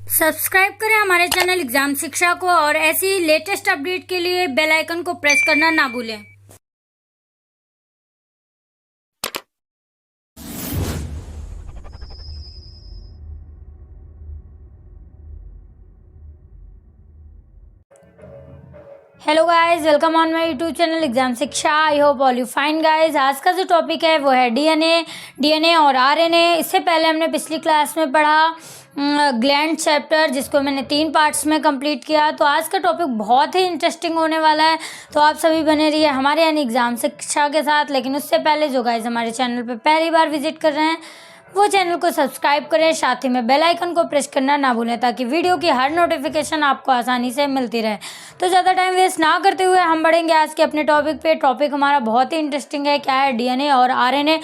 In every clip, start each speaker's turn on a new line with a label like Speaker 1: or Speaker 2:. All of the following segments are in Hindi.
Speaker 1: सब्सक्राइब करें हमारे चैनल एग्जाम शिक्षा को और ऐसी लेटेस्ट अपडेट के लिए बेल आइकन को प्रेस करना ना भूलें। Hello guys, welcome on my YouTube channel exam Shiksha. I hope all you fine guys. आज का जो टॉपिक है वो है डीएनए और आरएनए। इससे पहले हमने पिछली क्लास में पढ़ा ग्लैंड चैप्टर, जिसको मैंने 3 पार्ट्स में कंप्लीट किया। तो आज का टॉपिक बहुत ही इंटरेस्टिंग होने वाला है, तो आप सभी बने रहिए हमारे यानी एग्जाम शिक्षा के साथ। लेकिन उससे पहले जो गाइस हमारे चैनल पर पहली बार विजिट कर रहे हैं वो चैनल को सब्सक्राइब करें, साथ ही में बेल आइकन को प्रेस करना ना भूलें ताकि वीडियो की हर नोटिफिकेशन आपको आसानी से मिलती रहे। तो ज़्यादा टाइम वेस्ट ना करते हुए हम बढ़ेंगे आज के अपने टॉपिक पे। टॉपिक हमारा बहुत ही इंटरेस्टिंग है, क्या है? डीएनए और आरएनए।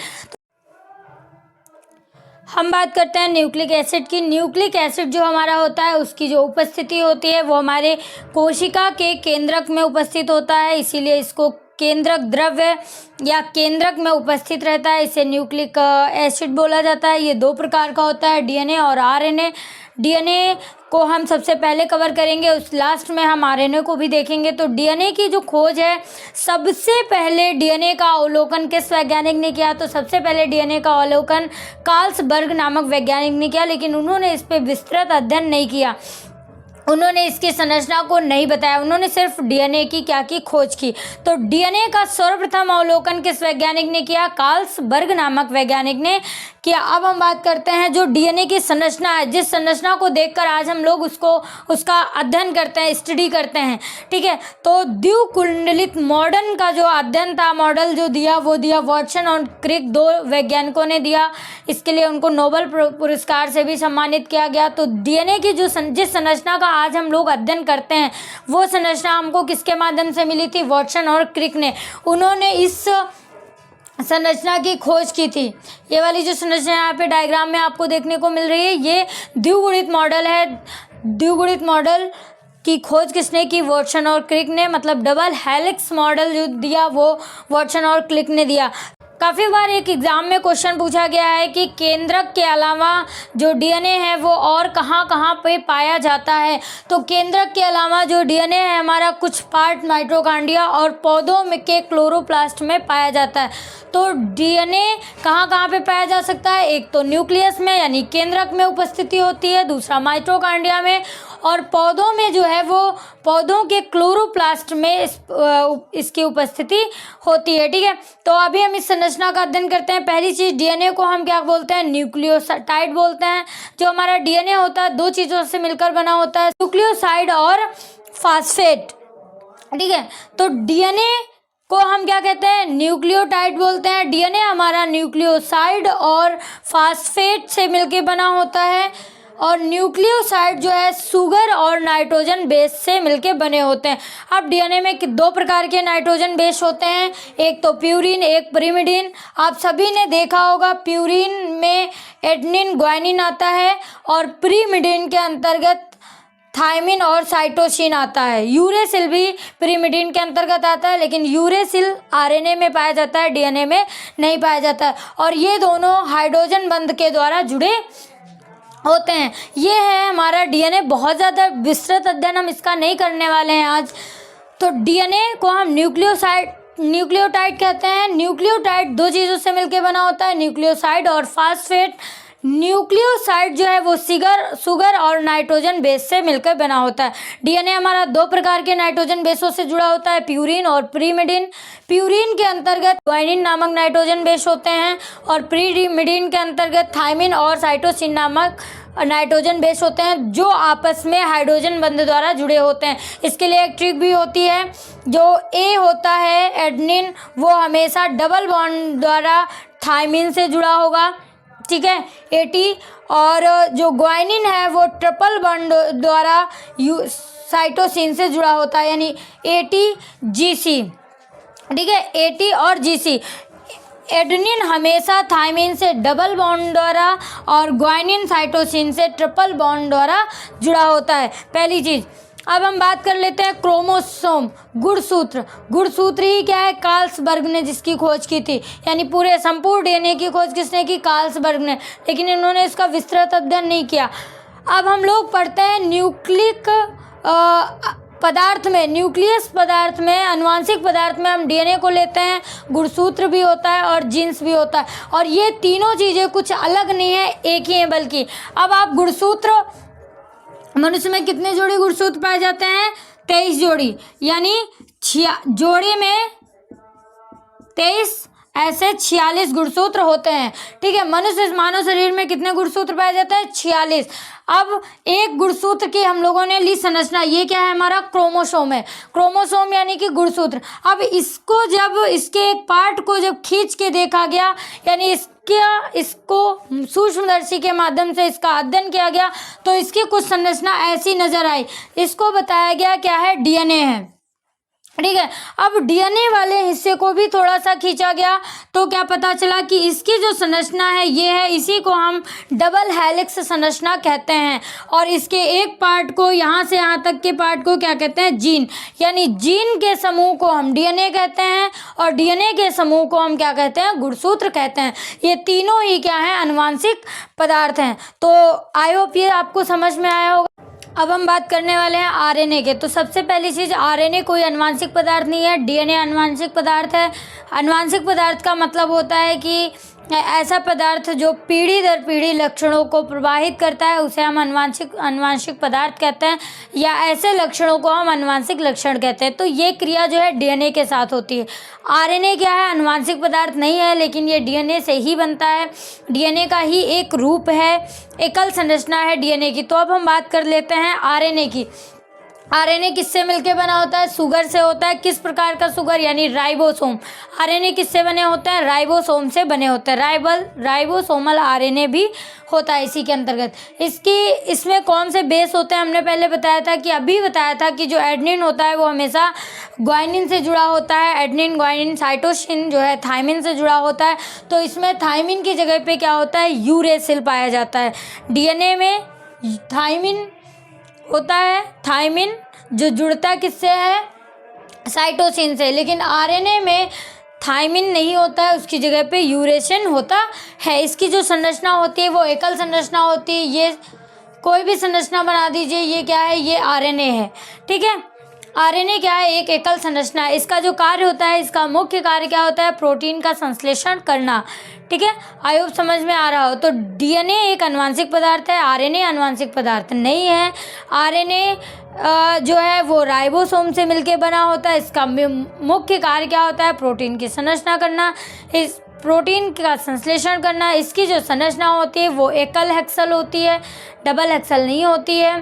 Speaker 1: हम बात करते हैं न्यूक्लिक एसिड की। न्यूक्लिक एसिड जो हमारा होता है उसकी जो उपस्थिति होती है वो हमारे कोशिका के केंद्रक में उपस्थित होता है, इसीलिए इसको केंद्रक द्रव्य या केंद्रक में उपस्थित रहता है, इसे न्यूक्लिक एसिड बोला जाता है। ये 2 प्रकार का होता है, डीएनए और आरएनए। डीएनए को हम सबसे पहले कवर करेंगे, उस लास्ट में हम आरएनए को भी देखेंगे। तो डीएनए की जो खोज है, सबसे पहले डीएनए का अवलोकन किस वैज्ञानिक ने किया? तो सबसे पहले डीएनए का अवलोकन कार्लसबर्ग नामक वैज्ञानिक ने किया, लेकिन उन्होंने इस पर विस्तृत अध्ययन नहीं किया, उन्होंने इसकी संरचना को नहीं बताया, उन्होंने सिर्फ डीएनए की क्या की खोज की। तो डीएनए का सर्वप्रथम अवलोकन किस वैज्ञानिक ने किया? कार्लसबर्ग नामक वैज्ञानिक ने किया। अब हम बात करते हैं जो डीएनए की संरचना है, जिस संरचना को देखकर आज हम लोग उसका अध्ययन करते हैं, स्टडी करते हैं, ठीक है। तो द्विकुंडलित मॉडर्न का जो अध्ययन था, मॉडल जो दिया वो दिया वाटसन और क्रिक, 2 वैज्ञानिकों ने दिया। इसके लिए उनको नोबेल पुरस्कार से भी सम्मानित किया गया। तो डीएनए की जिस संरचना का आज हम लोग अध्ययन करते हैं वो संरचना हमको किसके माध्यम से मिली थी? वाटसन और क्रिक ने। उन्होंने इस संरचना की खोज की थी। ये वाली जो संरचना यहाँ पे डायग्राम में आपको देखने को मिल रही है, ये द्विगुणित मॉडल है। द्विगुणित मॉडल की खोज किसने की? वाटसन और क्रिक ने। मतलब डबल हेलिक्स मॉडल जो दिया वो वाटसन और क्रिक ने दिया। काफ़ी बार एक एग्ज़ाम में क्वेश्चन पूछा गया है कि केंद्रक के अलावा जो डीएनए है वो और कहाँ कहाँ पे पाया जाता है। तो केंद्रक के अलावा जो डीएनए है हमारा, कुछ पार्ट माइटोकॉन्ड्रिया और पौधों में के क्लोरोप्लास्ट में पाया जाता है। तो डीएनए कहाँ कहाँ पे पाया जा सकता है? एक तो न्यूक्लियस में यानी केंद्रक में उपस्थिति होती है, दूसरा माइटोकॉन्ड्रिया में, और पौधों में जो है वो पौधों के क्लोरोप्लास्ट में इसकी उपस्थिति होती है, ठीक है। तो अभी हम इस संरचना का अध्ययन करते हैं। पहली चीज़, डीएनए को हम क्या बोलते हैं? न्यूक्लियोटाइड बोलते हैं। जो हमारा डीएनए होता है 2 चीज़ों से मिलकर बना होता है, न्यूक्लियोसाइड और फास्फेट, ठीक है। तो डीएनए को हम क्या कहते हैं? न्यूक्लियोटाइड बोलते हैं। डीएनए हमारा न्यूक्लियोसाइड और फास्फेट से मिलकर बना होता है, और न्यूक्लियोसाइड जो है सुगर और नाइट्रोजन बेस से मिलके बने होते हैं। अब डीएनए में 2 प्रकार के नाइट्रोजन बेस होते हैं, एक तो प्यूरिन, एक pyrimidine। आप सभी ने देखा होगा प्यूरिन में एडेनिन ग्वानिन आता है और pyrimidine के अंतर्गत थायमिन और साइटोसिन आता है। यूरेसिल भी pyrimidine के अंतर्गत आता है, लेकिन यूरेसिल आरएनए में पाया जाता है, डीएनए में नहीं पाया जाता है। और ये दोनों हाइड्रोजन बंध के द्वारा जुड़े होते हैं। ये है हमारा डीएनए। बहुत ज़्यादा विस्तृत अध्ययन हम इसका नहीं करने वाले हैं आज। तो डीएनए को हम न्यूक्लियोटाइड कहते हैं। न्यूक्लियोटाइड 2 चीज़ों से मिलकर बना होता है, न्यूक्लियोसाइड और फास्फेट। न्यूक्लियोसाइड जो है वो सुगर और नाइट्रोजन बेस से मिलकर बना होता है। डीएनए हमारा 2 प्रकार के नाइट्रोजन बेसों से जुड़ा होता है, प्यूरिन और pyrimidine। प्यूरिन के अंतर्गत ग्वानिन नामक नाइट्रोजन बेस होते हैं, और pyrimidine के अंतर्गत थायमिन और साइटोसिन नामक नाइट्रोजन बेस होते हैं, जो आपस में हाइड्रोजन बंध द्वारा जुड़े होते हैं। इसके लिए एक ट्रिक भी होती है, जो ए होता है एडेनिन, वो हमेशा डबल बॉन्ड द्वारा थायमिन से जुड़ा होगा, ठीक है, एटी। और जो ग्वानिन है वो ट्रिपल बॉन्ड द्वारा साइटोसिन से जुड़ा होता है, यानी ATGC, ठीक है, AT और GC। एडेनिन हमेशा थायमिन से डबल बॉन्ड द्वारा और ग्वानिन साइटोसिन से ट्रिपल बॉन्ड द्वारा जुड़ा होता है, पहली चीज़। अब हम बात कर लेते हैं क्रोमोसोम, गुणसूत्र। गुणसूत्र ही क्या है? कार्लसबर्ग ने जिसकी खोज की थी, यानी पूरे संपूर्ण डीएनए की खोज किसने की? कार्लसबर्ग ने। लेकिन इन्होंने इसका विस्तृत अध्ययन नहीं किया। अब हम लोग पढ़ते हैं न्यूक्लिक पदार्थ में, न्यूक्लियस पदार्थ में, आनुवांशिक पदार्थ में हम डीएनए को लेते हैं, गुणसूत्र भी होता है और जीन्स भी होता है, और ये तीनों चीज़ें कुछ अलग नहीं है, एक ही है बल्कि। अब आप गुणसूत्र, मनुष्य में कितने जोड़ी गुणसूत्र पाए जाते हैं? 23 जोड़ी, यानी जोड़ी में 23 ऐसे 46 गुणसूत्र होते हैं। ठीक है, मनुष्य मानव शरीर में कितने गुणसूत्र पाए जाते हैं? 46। अब एक गुणसूत्र की हम लोगों ने ली संरचना, ये क्या है? हमारा क्रोमोसोम है। क्रोमोसोम यानी कि गुणसूत्र। अब इसको जब, इसके एक पार्ट को जब खींच के देखा गया, यानी इसको सूक्ष्मदर्शी के माध्यम से इसका अध्ययन किया गया, तो इसकी कुछ संरचना ऐसी नजर आई। इसको बताया गया क्या है? डीएनए है। ठीक है, अब डीएनए वाले हिस्से को भी थोड़ा सा खींचा गया, तो क्या पता चला कि इसकी जो संरचना है ये है, इसी को हम डबल हेलिक्स संरचना कहते हैं। और इसके एक पार्ट को, यहाँ से यहाँ तक के पार्ट को क्या कहते हैं? जीन। यानी जीन के समूह को हम डीएनए कहते हैं, और डीएनए के समूह को हम क्या कहते हैं? गुणसूत्र कहते हैं। ये तीनों ही क्या है? आनुवांशिक पदार्थ हैं। तो आई होप ये आपको समझ में आया होगा। अब हम बात करने वाले हैं आरएनए के। तो सबसे पहली चीज़, आरएनए कोई आनुवांशिक पदार्थ नहीं है, डीएनए आनुवांशिक पदार्थ है। आनुवांशिक पदार्थ का मतलब होता है कि ऐसा पदार्थ जो पीढ़ी दर पीढ़ी लक्षणों को प्रवाहित करता है, उसे हम आनुवांशिक पदार्थ कहते हैं, या ऐसे लक्षणों को हम आनुवांशिक लक्षण कहते हैं। तो ये क्रिया जो है डीएनए के साथ होती है। आरएनए क्या है? आनुवांशिक पदार्थ नहीं है, लेकिन ये डीएनए से ही बनता है, डीएनए का ही एक रूप है, एकल संरचना है डीएनए की। तो अब हम बात कर लेते हैं आरएनए की। आरएनए किससे मिलकर बना होता है? शुगर से होता है। किस प्रकार का शुगर? यानी राइबोसोम। आरएनए किससे बने होते हैं? राइबोसोम से बने होते हैं। राइबोसोमल आरएनए भी होता है इसी के अंतर्गत। इसमें कौन से बेस होते हैं? हमने पहले बताया था कि कि जो एडेनिन होता है वो हमेशा ग्वानिन से जुड़ा होता है। एडेनिन, ग्वानिन, साइटोसिन जो है थायमिन से जुड़ा होता है। तो इसमें थायमिन की जगह पे क्या होता है? यूरेसिल पाया जाता है। डीएनए में थायमिन होता है, थायमिन जो जुड़ता है किससे है? साइटोसिन से। लेकिन आरएनए में थायमिन नहीं होता है, उसकी जगह पे यूरेसिन होता है। इसकी जो संरचना होती है वो एकल संरचना होती है। ये कोई भी संरचना बना दीजिए, ये क्या है? ये आरएनए है। ठीक है, आरएनए क्या है? एक एकल संरचना है। इसका जो कार्य होता है, इसका मुख्य कार्य क्या होता है? प्रोटीन का संश्लेषण करना। ठीक है, आई होप समझ में आ रहा हो। तो डीएनए एक आनुवांशिक पदार्थ है, आरएनए आनुवांशिक पदार्थ नहीं है। आरएनए जो है वो राइबोसोम से मिलके बना होता है। इसका मुख्य कार्य क्या होता है? प्रोटीन की संरचना करना, इस प्रोटीन का संश्लेषण करना। इसकी जो संरचना होती है वो एकल हेक्सल होती है, डबल हेक्सल नहीं होती है।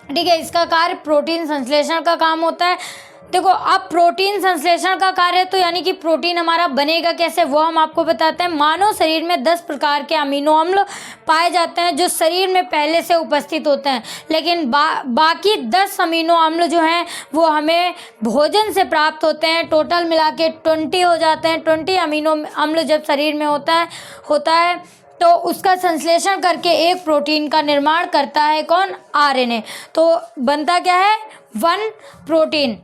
Speaker 1: ठीक है, इसका कार्य प्रोटीन संश्लेषण का काम होता है। देखो, अब प्रोटीन संश्लेषण का कार्य, तो यानी कि प्रोटीन हमारा बनेगा कैसे, वो हम आपको बताते हैं। मानव शरीर में 10 प्रकार के अमीनो अम्ल पाए जाते हैं जो शरीर में पहले से उपस्थित होते हैं, लेकिन बाकी 10 अमीनो अम्ल जो हैं वो हमें भोजन से प्राप्त होते हैं। टोटल मिला के 20 हो जाते हैं। 20 अमीनो अम्ल जब शरीर में होता है तो उसका संश्लेषण करके एक प्रोटीन का निर्माण करता है कौन? आरएनए। तो बनता क्या है? 1 प्रोटीन।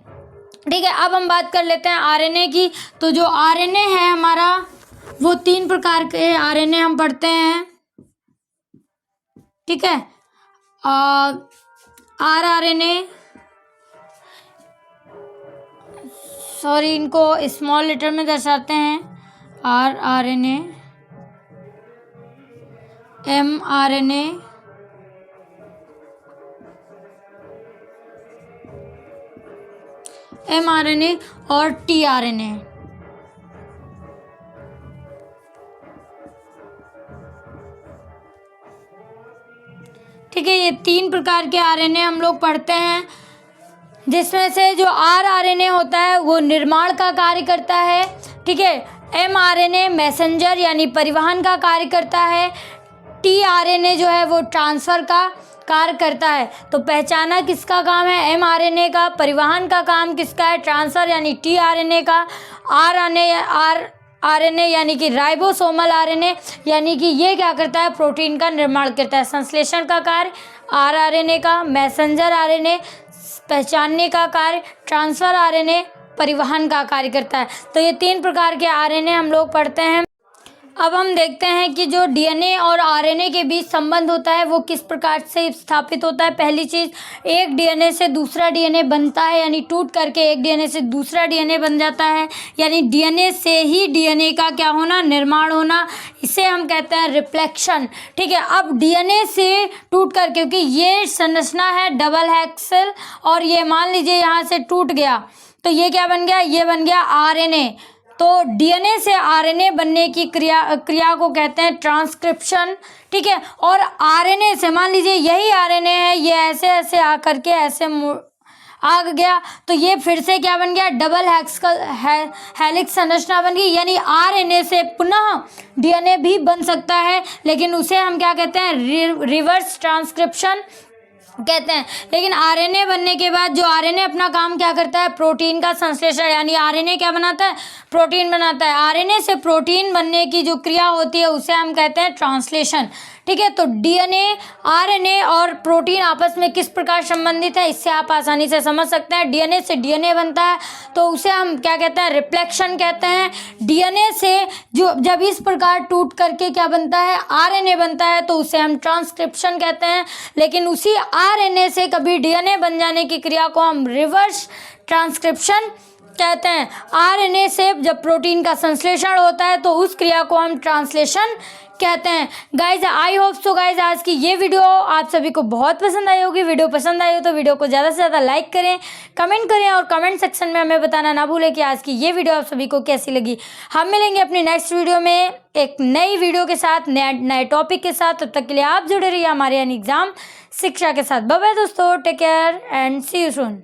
Speaker 1: ठीक है, अब हम बात कर लेते हैं आरएनए की। तो जो आरएनए है हमारा, वो 3 प्रकार के आरएनए हम पढ़ते हैं। ठीक है, आरआरएनए, सॉरी इनको स्मॉल लेटर में दर्शाते हैं, आरआरएनए, एमआरएनए, एमआरएनए और टीआरएनए। ठीक है, ये 3 प्रकार के आरएनए हम लोग पढ़ते हैं, जिसमें से जो आरआरएनए होता है वो निर्माण का कार्य करता है। ठीक है, एमआरएनए मैसेंजर यानी परिवहन का कार्य करता है। टीआरएनए जो है वो ट्रांसफर का कार्य करता है। तो पहचाना किसका काम है? एमआरएनए का। परिवहन का काम किसका है? ट्रांसफर यानी टीआरएनए का। आरएनए यानी कि राइबोसोमल आरएनए, यानी कि ये क्या करता है? प्रोटीन का निर्माण करता है। संश्लेषण का कार्य आरआरएनए का। मैसेंजर आरएनए पहचानने का कार्य। ट्रांसफर आरएनए परिवहन का कार्य करता है। तो ये 3 प्रकार के आरएनए हम लोग पढ़ते हैं। अब हम देखते हैं कि जो डीएनए और आरएनए के बीच संबंध होता है वो किस प्रकार से स्थापित होता है। पहली चीज़, एक डीएनए से दूसरा डीएनए बनता है, यानी टूट करके एक डीएनए से दूसरा डीएनए बन जाता है, यानी डीएनए से ही डीएनए का क्या होना, निर्माण होना। इसे हम कहते हैं रिफ्लेक्शन। ठीक है, अब डीएनए से टूट कर, क्योंकि ये संरचना है डबल हेक्सेल और ये मान लीजिए यहाँ से टूट गया तो ये क्या बन गया, ये बन गया आरएनए। तो डीएनए से आरएनए बनने की क्रिया को कहते हैं ट्रांसक्रिप्शन। ठीक है, और आरएनए से, मान लीजिए यही आरएनए है, ये ऐसे ऐसे आ करके ऐसे आ गया तो ये फिर से क्या बन गया, डबल हेलिक्स संरचना बन गई। यानी आरएनए से पुनः डीएनए भी बन सकता है, लेकिन उसे हम क्या कहते हैं, रिवर्स ट्रांसक्रिप्शन कहते हैं। लेकिन आरएनए बनने के बाद जो आरएनए अपना काम क्या करता है, प्रोटीन का संश्लेषण, यानी आरएनए क्या बनाता है, प्रोटीन बनाता है। आरएनए से प्रोटीन बनने की जो क्रिया होती है उसे हम कहते हैं ट्रांसलेशन। ठीक है, तो डीएनए, आरएनए और प्रोटीन आपस में किस प्रकार संबंधित है, इससे आप आसानी से समझ सकते हैं। डीएनए से डीएनए बनता है तो उसे हम क्या कहते हैं, रिफ्लेक्शन कहते हैं। डीएनए से जो जब इस प्रकार टूट करके क्या बनता है, आरएनए बनता है, तो उसे हम ट्रांसक्रिप्शन कहते हैं। लेकिन उसी आरएनए से कभी डीएनए बन जाने की क्रिया को हम रिवर्स ट्रांसक्रिप्शन कहते हैं। आरएनए से जब प्रोटीन का संश्लेषण होता है तो उस क्रिया को हम ट्रांसलेशन कहते हैं। Guys, I hope so guys, आज की ये वीडियो आप सभी को बहुत पसंद आई होगी। वीडियो पसंद आई हो तो वीडियो को ज़्यादा से ज़्यादा लाइक करें, कमेंट करें और कमेंट सेक्शन में हमें बताना ना भूलें कि आज की ये वीडियो आप सभी को कैसी लगी। हम मिलेंगे अपनी नेक्स्ट वीडियो में एक नई वीडियो के साथ, नए टॉपिक के साथ। तब तक के लिए आप जुड़े रहिए हमारे एग्जाम शिक्षा के साथ। बाय बाय दोस्तों, take care and see you soon.